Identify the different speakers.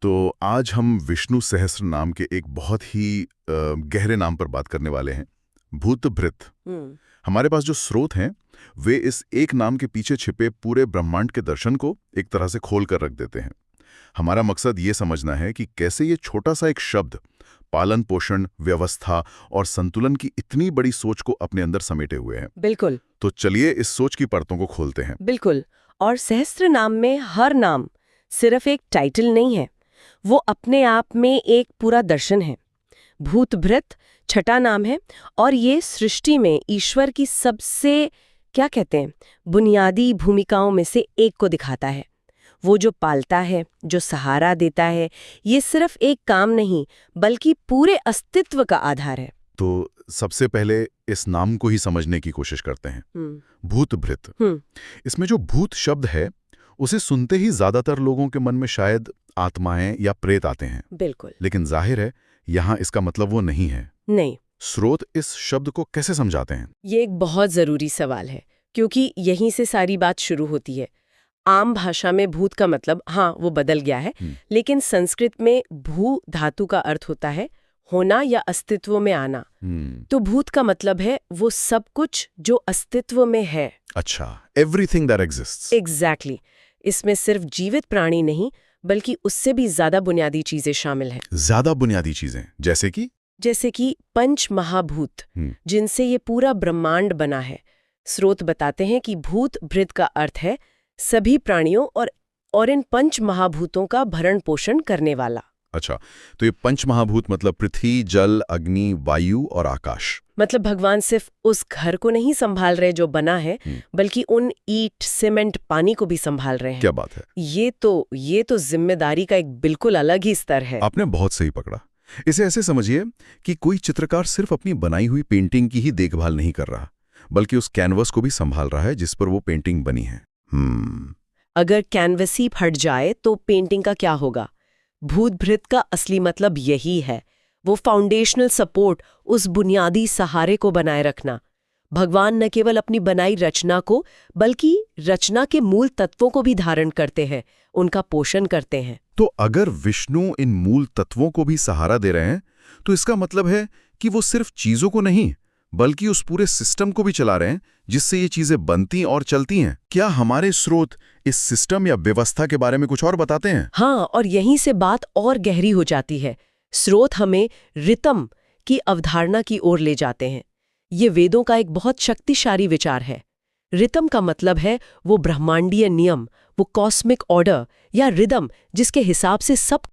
Speaker 1: तो आज हम विष्णु सहस्त्र नाम के एक बहुत ही गहरे नाम पर बात करने वाले हैं, भूतभृत। हमारे पास जो स्रोत हैं वे इस एक नाम के पीछे छिपे पूरे ब्रह्मांड के दर्शन को एक तरह से खोल कर रख देते हैं। हमारा मकसद ये समझना है कि कैसे ये छोटा सा एक शब्द पालन पोषण, व्यवस्था और संतुलन की इतनी बड़ी सोच को अपने अंदर समेटे हुए हैं।
Speaker 2: बिल्कुल।
Speaker 1: तो चलिए इस सोच की परतों को खोलते हैं।
Speaker 2: बिल्कुल। और सहस्त्र नाम में हर नाम सिर्फ एक टाइटल नहीं है, वो अपने आप में एक पूरा दर्शन है। भूतभृत छठा नाम है और ये सृष्टि में ईश्वर की सबसे क्या कहते हैं बुनियादी भूमिकाओं में से एक को दिखाता है। वो जो पालता है, जो सहारा देता है, ये सिर्फ एक काम नहीं बल्कि पूरे अस्तित्व का आधार है।
Speaker 1: तो सबसे पहले इस नाम को ही समझने की कोशिश करते हैं। भूतभृत। इसमें जो भूत शब्द है उसे सुनते ही ज्यादातर लोगों के मन में शायद आत्माएं या प्रेत आते हैं।
Speaker 2: बिल्कुल।
Speaker 1: लेकिन जाहिर है यहाँ इसका मतलब वो नहीं है।
Speaker 2: नहीं।
Speaker 1: स्रोत इस शब्द को कैसे समझाते हैं?
Speaker 2: ये एक बहुत जरूरी सवाल है, क्योंकि यहीं से सारी बात शुरू होती है। आम भाषा में भूत का मतलब वो बदल गया है, लेकिन संस्कृत में भू धातु का अर्थ होता है होना या अस्तित्व में आना। तो भूत का मतलब है वो सब कुछ जो अस्तित्व में है।
Speaker 1: अच्छा, एवरीथिंग दैट एग्जिस्ट्स।
Speaker 2: एग्जैक्टली। इसमें सिर्फ जीवित प्राणी नहीं बल्कि उससे भी ज्यादा बुनियादी चीजें शामिल हैं।
Speaker 1: ज्यादा बुनियादी चीजें जैसे कि
Speaker 2: पंच महाभूत, जिनसे ये पूरा ब्रह्मांड बना है। स्रोत बताते हैं कि भूत भृत का अर्थ है सभी प्राणियों और इन पंच महाभूतों का भरण पोषण करने वाला।
Speaker 1: अच्छा, तो ये पंच महाभूत मतलब पृथ्वी, जल, अग्नि, वायु और आकाश।
Speaker 2: मतलब भगवान सिर्फ उस घर को नहीं संभाल रहे जो बना है, बल्कि उन ईंट, सीमेंट, पानी को भी संभाल रहे हैं।
Speaker 1: क्या बात है।
Speaker 2: ये तो जिम्मेदारी का एक बिल्कुल अलग ही स्तर है।
Speaker 1: आपने बहुत सही पकड़ा। इसे ऐसे समझिए कि कोई चित्रकार सिर्फ अपनी बनाई हुई पेंटिंग की ही देखभाल नहीं कर रहा, बल्कि उस कैनवस को भी संभाल रहा है जिस पर वो पेंटिंग बनी है।
Speaker 2: अगर कैनवस ही फट जाए तो पेंटिंग का क्या होगा? भूतभृत का असली मतलब यही है, वो फाउंडेशनल सपोर्ट, उस बुनियादी सहारे को बनाए रखना। भगवान न केवल अपनी बनाई रचना को बल्कि रचना के मूल तत्वों को भी धारण करते हैं, उनका पोषण करते हैं।
Speaker 1: तो अगर विष्णु इन मूल तत्वों को भी सहारा दे रहे हैं तो इसका मतलब है कि वो सिर्फ चीजों को नहीं बल्कि उस पूरे सिस्टम को भी चला रहे हैं जिससे ये चीजें बनती और चलती हैं। क्या हमारे स्रोत इस सिस्टम या व्यवस्था के बारे में कुछ और बताते हैं?
Speaker 2: हाँ, और यहीं से बात और गहरी हो जाती है। स्रोत हमें रितम की अवधारणा की ओर ले जाते हैं। ये वेदों का एक बहुत शक्तिशाली विचार है। रितम का मतलब है वो ब्रह्मांडीय नियम, वो कॉस्मिक ऑर्डर या रिदम जिसके हिसाब से सब